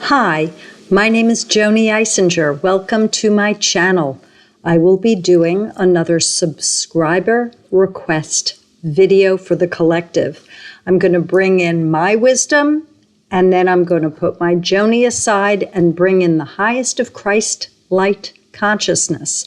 Hi, my name is Joanie'S. Welcome to my channel. I will be doing another subscriber request video for the collective. I'm going to bring in my wisdom, and then I'm going to put my Joanie aside and bring in the highest of Christ light consciousness,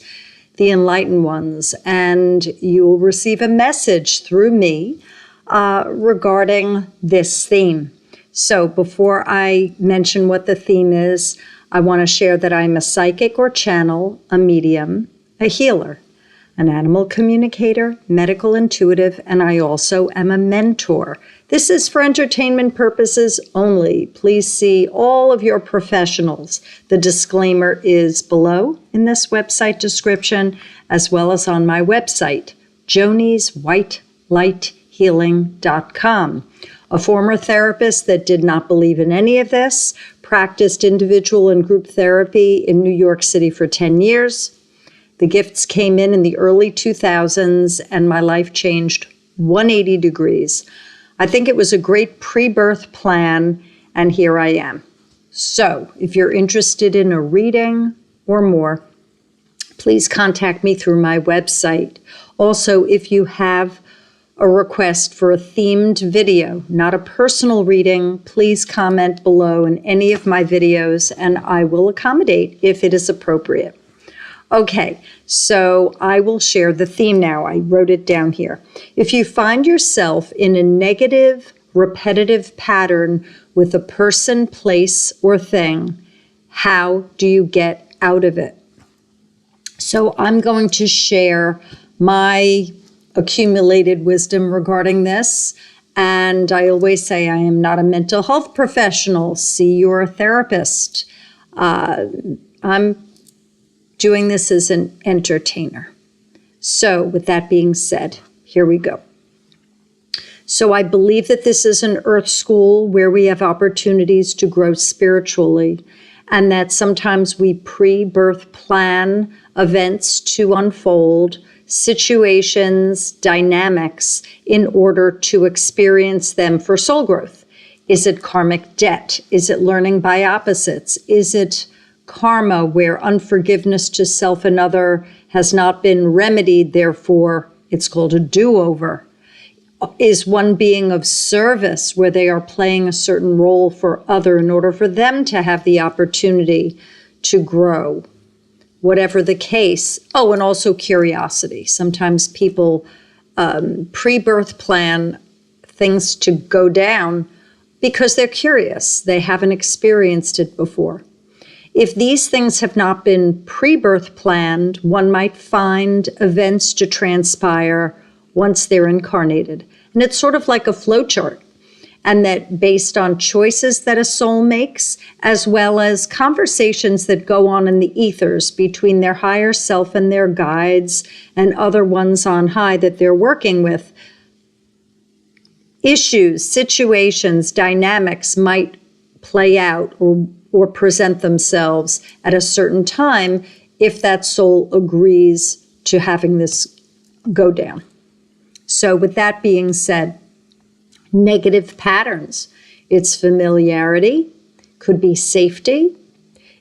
the enlightened ones, and you will receive a message through me regarding this theme. So before I mention what the theme is, I want to share that I'm a psychic or channel, a medium, a healer, an animal communicator, medical intuitive, and I also am a mentor. This is for entertainment purposes only. Please see all of your professionals. The disclaimer is below in this website description, as well as on my website, Joani'sWhiteLightHealing.com. A former therapist that did not believe in any of this, practiced individual and group therapy in New York City for 10 years. The gifts came in the early 2000s, and my life changed 180 degrees. I think it was a great pre-birth plan, and here I am. So if you're interested in a reading or more, please contact me through my website. Also, if you have a request for a themed video, not a personal reading, please comment below in any of my videos and I will accommodate if it is appropriate. Okay, so I will share the theme now. I wrote it down here. If you find yourself in a negative, repetitive pattern with a person, place, or thing, how do you get out of it? So I'm going to share my accumulated wisdom regarding this. And I always say I am not a mental health professional. See your therapist. I'm doing this as an entertainer. So with that being said, here we go. So I believe that this is an earth school where we have opportunities to grow spiritually, and that sometimes we pre-birth plan events to unfold, situations, dynamics, in order to experience them for soul growth. Is it karmic debt? Is it learning by opposites? Is it karma where unforgiveness to self and other has not been remedied, therefore it's called a do-over? Is one being of service where they are playing a certain role for other in order for them to have the opportunity to grow? Whatever the case. Oh, and also curiosity. Sometimes people pre-birth plan things to go down because they're curious. They haven't experienced it before. If these things have not been pre-birth planned, one might find events to transpire once they're incarnated. And it's sort of like a flowchart. And that based on choices that a soul makes, as well as conversations that go on in the ethers between their higher self and their guides and other ones on high that they're working with, issues, situations, dynamics might play out or present themselves at a certain time if that soul agrees to having this go down. So with that being said, negative patterns. It's familiarity, could be safety,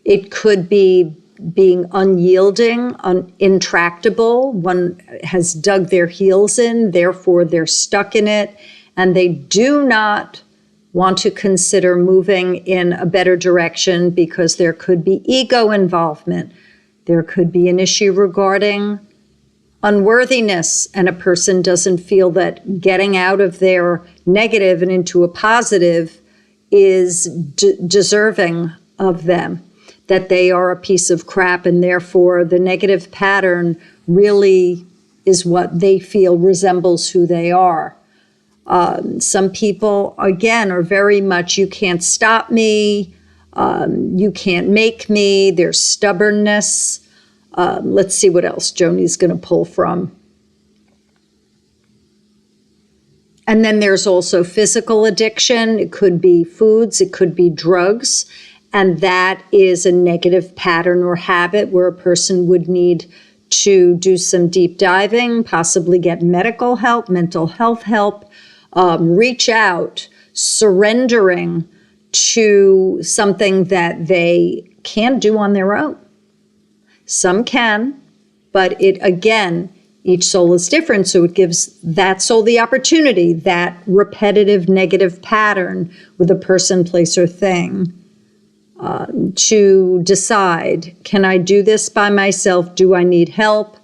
it could be being unyielding, intractable. One has dug their heels in, therefore they're stuck in it, and they do not want to consider moving in a better direction because there could be ego involvement. There could be an issue regarding unworthiness, and a person doesn't feel that getting out of their negative and into a positive is deserving of them, that they are a piece of crap, and therefore the negative pattern really is what they feel resembles who they are. Some people, again, are very much, you can't stop me, you can't make me, there's stubbornness. Let's see what else Joanie's going to pull from. And then there's also physical addiction. It could be foods, it could be drugs. And that is a negative pattern or habit where a person would need to do some deep diving, possibly get medical help, mental health help, reach out, surrendering to something that they can't do on their own. Some can, but each soul is different, so it gives that soul the opportunity, that repetitive negative pattern with a person, place, or thing, to decide, can I do this by myself? Do I need help?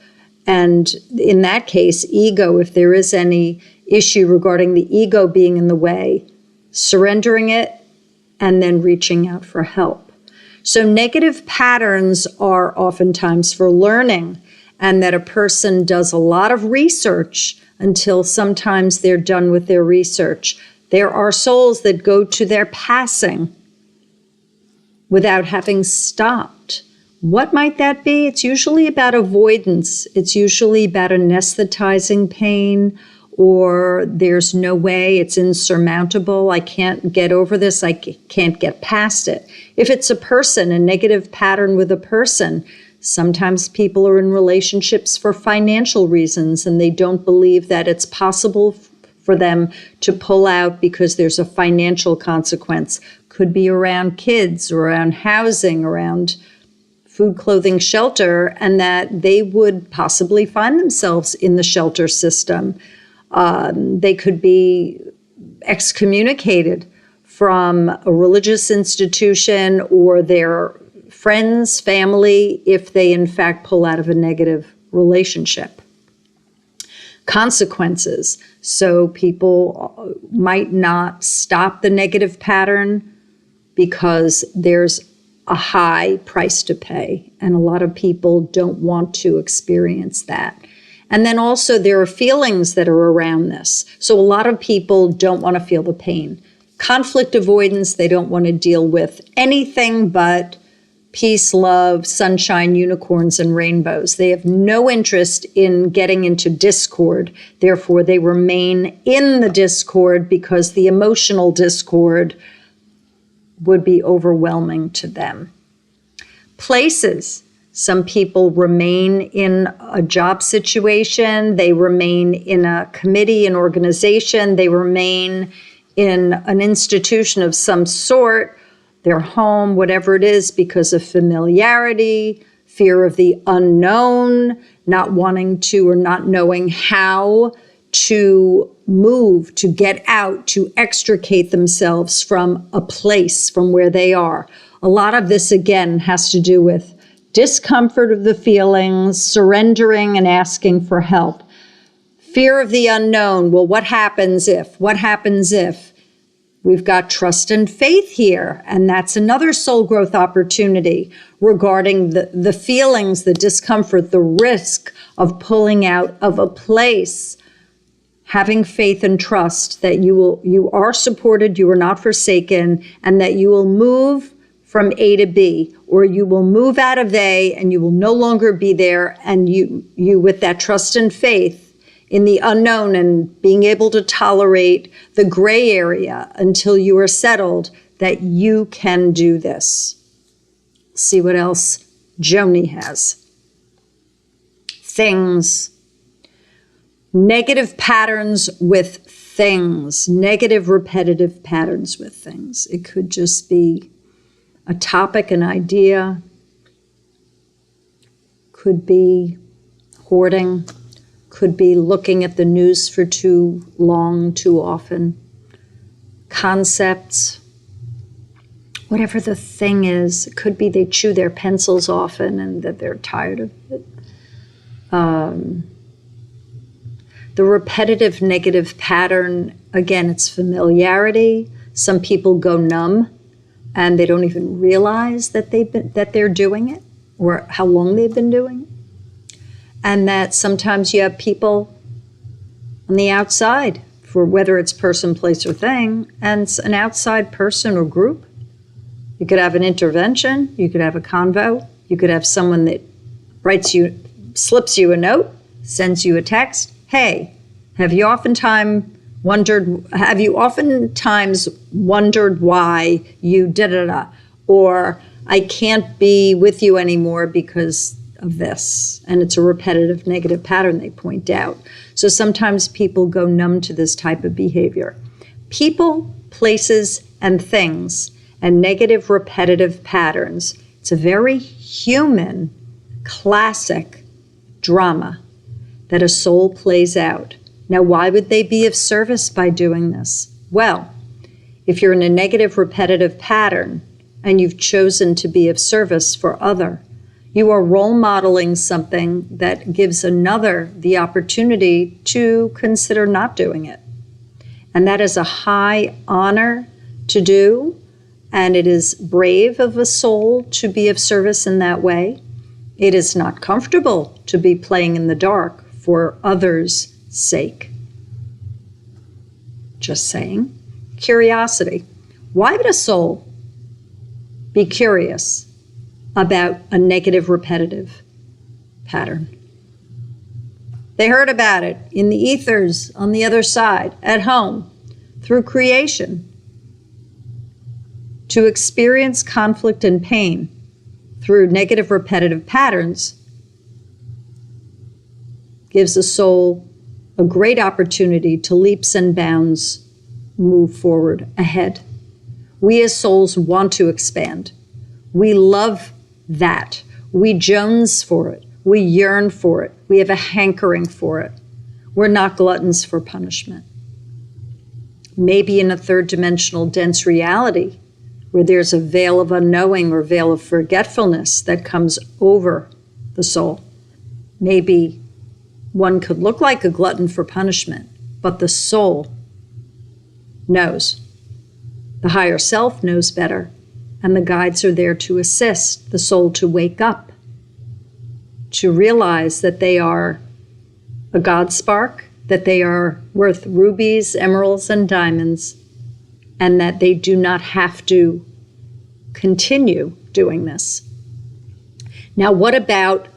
And in that case, ego, if there is any issue regarding the ego being in the way, surrendering it and then reaching out for help. So negative patterns are oftentimes for learning, and that a person does a lot of research until sometimes they're done with their research. There are souls that go to their passing without having stopped. What might that be? It's usually about avoidance. It's usually about anesthetizing pain, or there's no way, it's insurmountable. I can't get over this. I can't get past it. If it's a person, a negative pattern with a person, sometimes people are in relationships for financial reasons, and they don't believe that it's possible for them to pull out because there's a financial consequence. Could be around kids, around housing, around food, clothing, shelter, and that they would possibly find themselves in the shelter system. They could be excommunicated from a religious institution or their friends, family, if they in fact pull out of a negative relationship. Consequences. So people might not stop the negative pattern because there's a high price to pay, and a lot of people don't want to experience that. And then also there are feelings that are around this. So a lot of people don't want to feel the pain. Conflict avoidance, they don't want to deal with anything but peace, love, sunshine, unicorns, and rainbows. They have no interest in getting into discord. Therefore, they remain in the discord because the emotional discord would be overwhelming to them. Places. Some people remain in a job situation. They remain in a committee, an organization. They remain in an institution of some sort, their home, whatever it is, because of familiarity, fear of the unknown, not wanting to or not knowing how to move, to get out, to extricate themselves from a place, from where they are. A lot of this, again, has to do with discomfort of the feelings, surrendering and asking for help. Fear of the unknown. Well, what happens if? What happens if? We've got trust and faith here, and that's another soul growth opportunity regarding the feelings, the discomfort, the risk of pulling out of a place. Having faith and trust that you are supported, you are not forsaken, and that you will move from A to B, or you will move out of A and you will no longer be there, and you with that trust and faith in the unknown and being able to tolerate the gray area until you are settled, that you can do this. See what else Joanie has. Things. Negative patterns with things. Negative repetitive patterns with things. It could just be a topic, an idea. Could be hoarding. Could be looking at the news for too long, too often. Concepts. Whatever the thing is. It could be they chew their pencils often and that they're tired of it. The repetitive negative pattern, again, it's familiarity. Some people go numb and they don't even realize that they're doing it or how long they've been doing it. And that sometimes you have people on the outside, for whether it's person, place, or thing, and it's an outside person or group. You could have an intervention, you could have a convo, you could have someone that slips you a note, sends you a text. Hey, have you oftentimes wondered why you da-da-da? Or I can't be with you anymore because of this. And it's a repetitive negative pattern they point out. So sometimes people go numb to this type of behavior. People, places, and things and negative repetitive patterns. It's a very human, classic drama that a soul plays out. Now, why would they be of service by doing this? Well, if you're in a negative repetitive pattern and you've chosen to be of service for other, you are role modeling something that gives another the opportunity to consider not doing it. And that is a high honor to do, and it is brave of a soul to be of service in that way. It is not comfortable to be playing in the dark for others' sake. Just saying. Curiosity. Why would a soul be curious about a negative repetitive pattern? They heard about it in the ethers, on the other side, at home, through creation. To experience conflict and pain through negative repetitive patterns gives a soul a great opportunity to leaps and bounds move forward ahead. We as souls want to expand. We love that. We jones for it. We yearn for it. We have a hankering for it. We're not gluttons for punishment. Maybe in a third dimensional dense reality where there's a veil of unknowing or veil of forgetfulness that comes over the soul. Maybe one could look like a glutton for punishment, but the soul knows. The higher self knows better, and the guides are there to assist the soul to wake up, to realize that they are a God spark, that they are worth rubies, emeralds, and diamonds, and that they do not have to continue doing this. Now, what about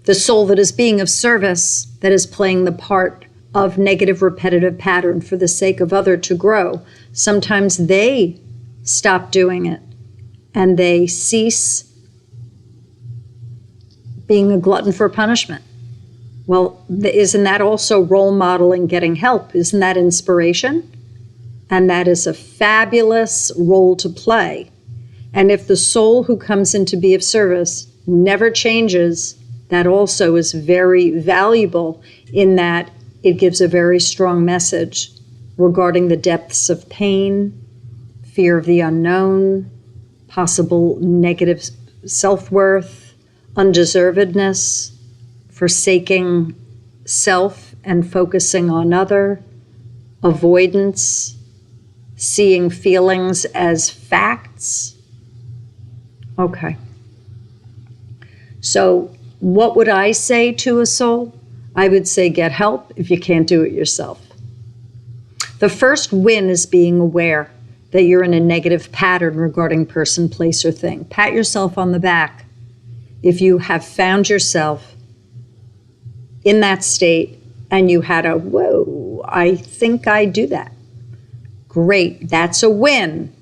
the soul that is being of service, that is playing the part of negative repetitive pattern for the sake of other to grow? Sometimes they stop doing it and they cease being a glutton for punishment. Well, isn't that also role modeling getting help? Isn't that inspiration? And that is a fabulous role to play. And if the soul who comes in to be of service never changes, that also is very valuable in that it gives a very strong message regarding the depths of pain, fear of the unknown, possible negative self-worth, undeservedness, forsaking self and focusing on other, avoidance, seeing feelings as facts. Okay. So what would I say to a soul? I would say get help if you can't do it yourself. The first win is being aware that you're in a negative pattern regarding person, place, or thing. Pat yourself on the back if you have found yourself in that state and you had a, whoa, I think I do that. Great, that's a win.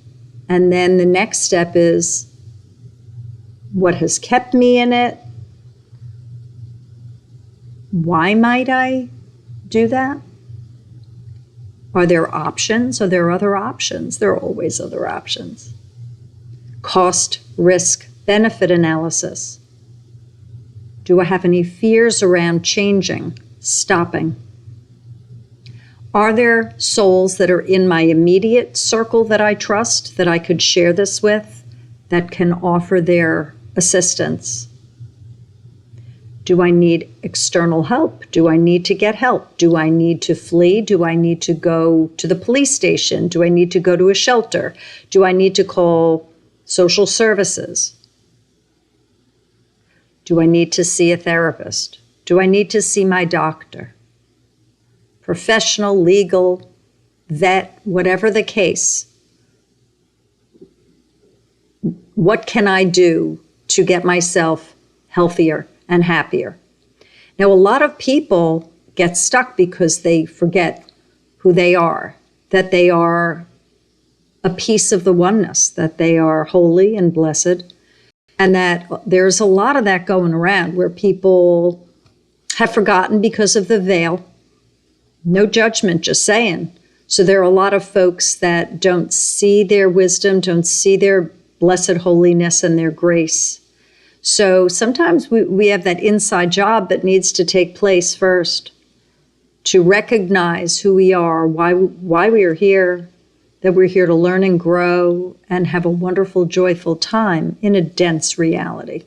And then the next step is, what has kept me in it? Why might I do that? Are there options? Are there other options? There are always other options. Cost, risk, benefit analysis. Do I have any fears around changing, stopping? Are there souls that are in my immediate circle that I trust, that I could share this with, that can offer their assistance? Do I need external help? Do I need to get help? Do I need to flee? Do I need to go to the police station? Do I need to go to a shelter? Do I need to call social services? Do I need to see a therapist? Do I need to see my doctor? Professional, legal, vet, whatever the case. What can I do to get myself healthier and happier? Now, a lot of people get stuck because they forget who they are, that they are a piece of the oneness, that they are holy and blessed, and that there's a lot of that going around where people have forgotten because of the veil. No judgment, just saying. So there are a lot of folks that don't see their wisdom, don't see their blessed holiness and their grace. So sometimes we have that inside job that needs to take place first, to recognize who we are, why we are here, that we're here to learn and grow and have a wonderful, joyful time in a dense reality.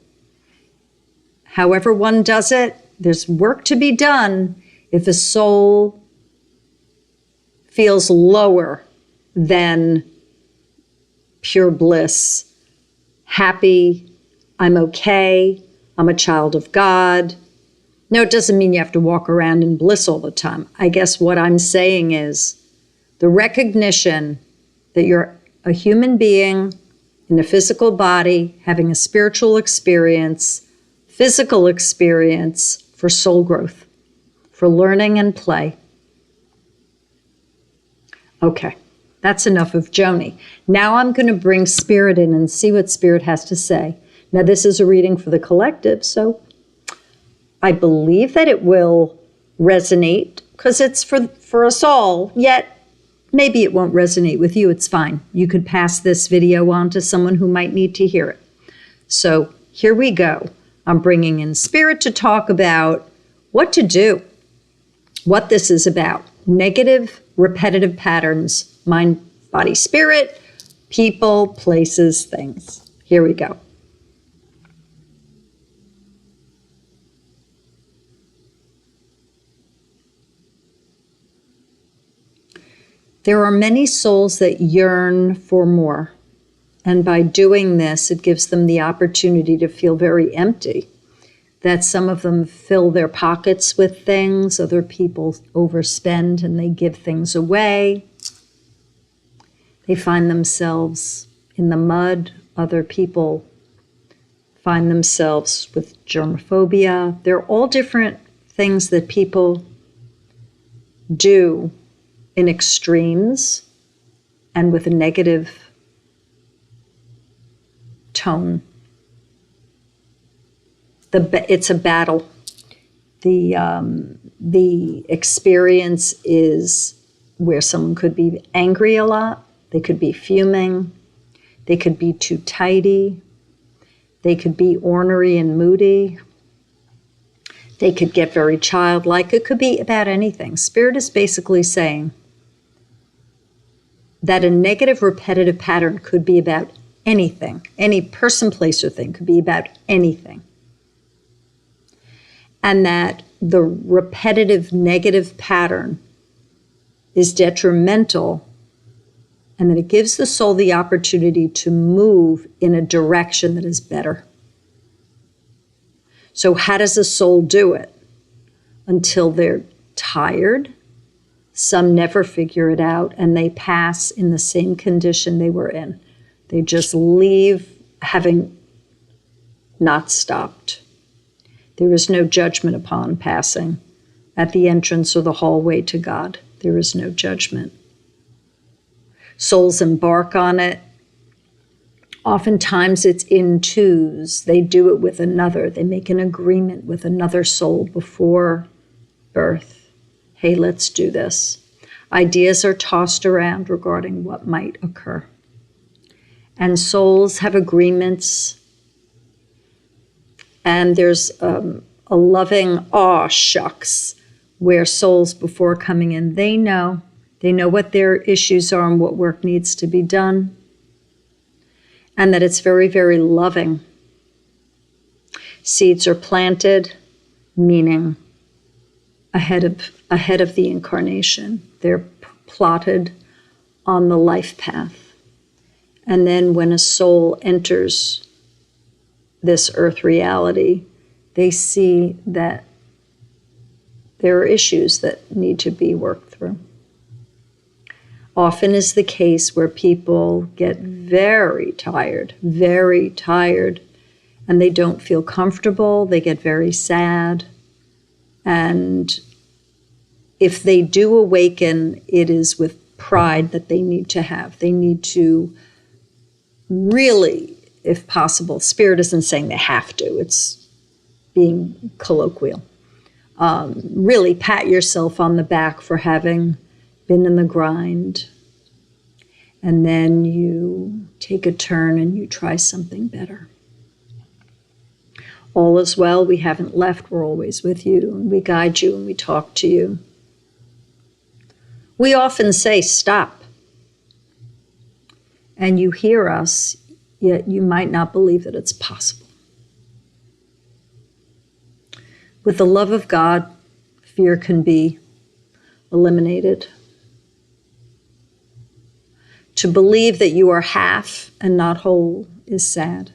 However one does it, there's work to be done if a soul feels lower than pure bliss, happy, I'm okay, I'm a child of God. No, it doesn't mean you have to walk around in bliss all the time. I guess what I'm saying is the recognition that you're a human being in a physical body, having a spiritual experience, physical experience for soul growth, for learning and play. Okay, that's enough of Joni. Now I'm going to bring Spirit in and see what Spirit has to say. Now this is a reading for the collective, so I believe that it will resonate because it's for us all, yet maybe it won't resonate with you. It's fine. You could pass this video on to someone who might need to hear it. So here we go. I'm bringing in Spirit to talk about what to do, what this is about. Negative, repetitive patterns, mind, body, spirit, people, places, things. Here we go. There are many souls that yearn for more, and by doing this, it gives them the opportunity to feel very empty, that some of them fill their pockets with things, other people overspend and they give things away. They find themselves in the mud, other people find themselves with germophobia. They're all different things that people do in extremes and with a negative tone. It's a battle. The experience is where someone could be angry a lot, they could be fuming, they could be too tidy, they could be ornery and moody, they could get very childlike. It could be about anything. Spirit is basically saying that a negative repetitive pattern could be about anything. Any person, place, or thing could be about anything. And that the repetitive negative pattern is detrimental, and that it gives the soul the opportunity to move in a direction that is better. So how does a soul do it? Until they're tired. Some never figure it out, and they pass in the same condition they were in. They just leave having not stopped. There is no judgment upon passing at the entrance or the hallway to God. There is no judgment. Souls embark on it. Oftentimes it's in twos. They do it with another. They make an agreement with another soul before birth. Hey, let's do this. Ideas are tossed around regarding what might occur. And souls have agreements. And there's a loving aw shucks where souls before coming in, they know what their issues are and what work needs to be done. And that it's very, very loving. Seeds are planted, meaning ahead of the incarnation. They're plotted on the life path. And then when a soul enters this earth reality, they see that there are issues that need to be worked through. Often is the case where people get very tired, and they don't feel comfortable, they get very sad. And if they do awaken, it is with pride that they need to have. They need to really, if possible, Spirit isn't saying they have to, it's being colloquial. Really pat yourself on the back for having been in the grind, and then you take a turn and you try something better. All is well. We haven't left. We're always with you, and we guide you and we talk to you. We often say, stop. And you hear us, yet you might not believe that it's possible. With the love of God, fear can be eliminated. To believe that you are half and not whole is sad.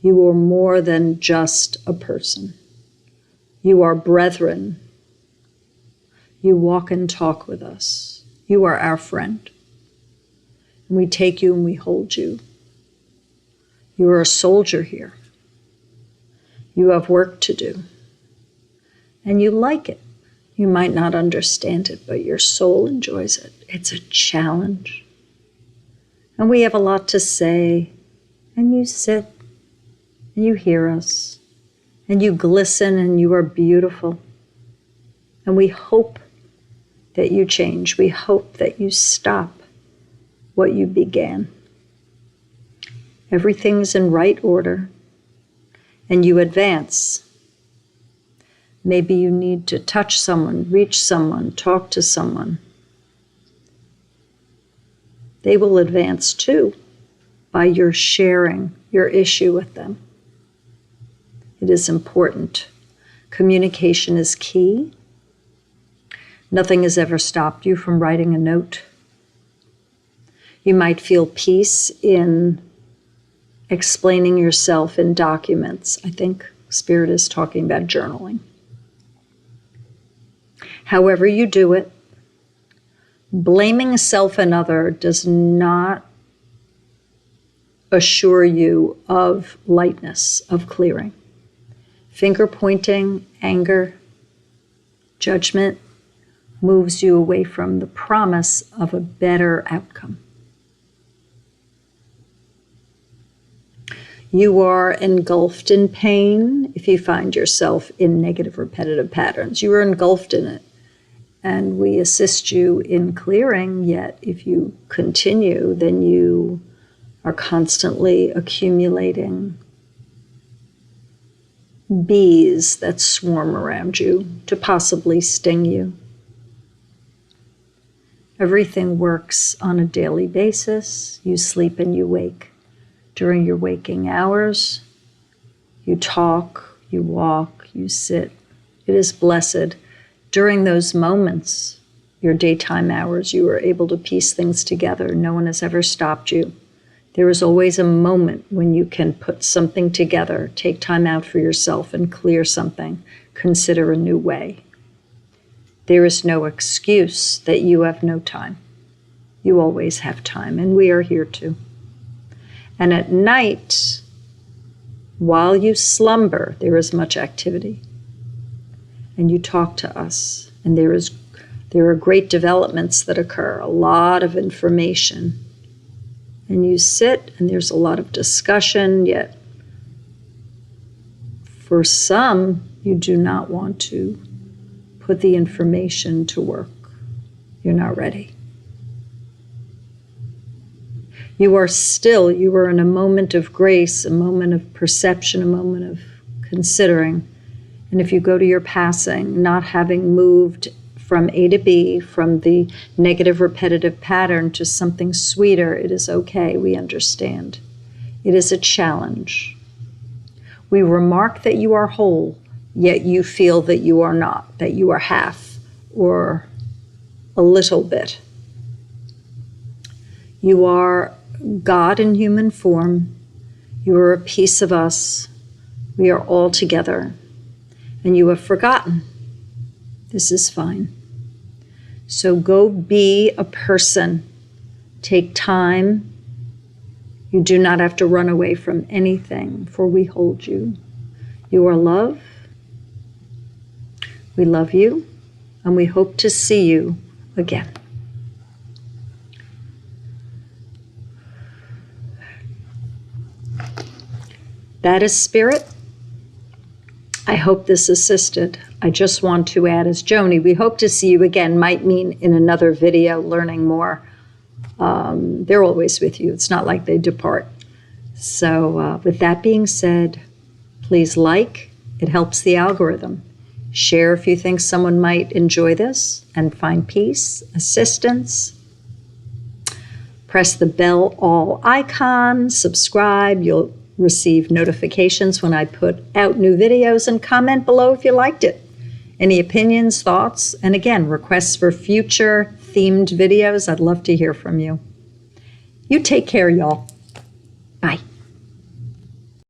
You are more than just a person. You are brethren. You walk and talk with us. You are our friend. And we take you and we hold you. You are a soldier here. You have work to do. And you like it. You might not understand it, but your soul enjoys it. It's a challenge. And we have a lot to say. And you sit and you hear us. And you glisten and you are beautiful. And we hope that you change. We hope that you stop what you began. Everything's in right order, and you advance. Maybe you need to touch someone, reach someone, talk to someone. They will advance too by your sharing your issue with them. It is important. Communication is key. Nothing has ever stopped you from writing a note. You might feel peace in explaining yourself in documents. I think Spirit is talking about journaling. However you do it, blaming self and other does not assure you of lightness, of clearing. Finger pointing, anger, judgment moves you away from the promise of a better outcome. You are engulfed in pain if you find yourself in negative repetitive patterns. You are engulfed in it. And we assist you in clearing, yet if you continue, then you are constantly accumulating bees that swarm around you to possibly sting you. Everything works on a daily basis. You sleep and you wake. During your waking hours, you talk, you walk, you sit. It is blessed. During those moments, your daytime hours, you are able to piece things together. No one has ever stopped you. There is always a moment when you can put something together, take time out for yourself and clear something, consider a new way. There is no excuse that you have no time. You always have time, and we are here too. And at night, while you slumber, there is much activity. And you talk to us, and there are great developments that occur, a lot of information. And you sit, and there's a lot of discussion, yet for some, you do not want to put the information to work. You're not ready. You are still, you are in a moment of grace, a moment of perception, a moment of considering. And if you go to your passing, not having moved from A to B, from the negative repetitive pattern to something sweeter, it is okay, we understand. It is a challenge. We remark that you are whole, yet you feel that you are not, that you are half or a little bit. You are God in human form. You are a piece of us. We are all together. And you have forgotten. This is fine. So go be a person. Take time. You do not have to run away from anything, for we hold you. You are love. We love you, and we hope to see you again. That is Spirit. I hope this assisted. I just want to add, as Joni, we hope to see you again, might mean in another video learning more. They're always with you. It's not like they depart. So with that being said, please like. It helps the algorithm. Share if you think someone might enjoy this and find peace, assistance. Press the bell all icon, subscribe. You'll receive notifications when I put out new videos, and comment below if you liked it. Any opinions, thoughts, and again, requests for future themed videos. I'd love to hear from you. You take care, y'all.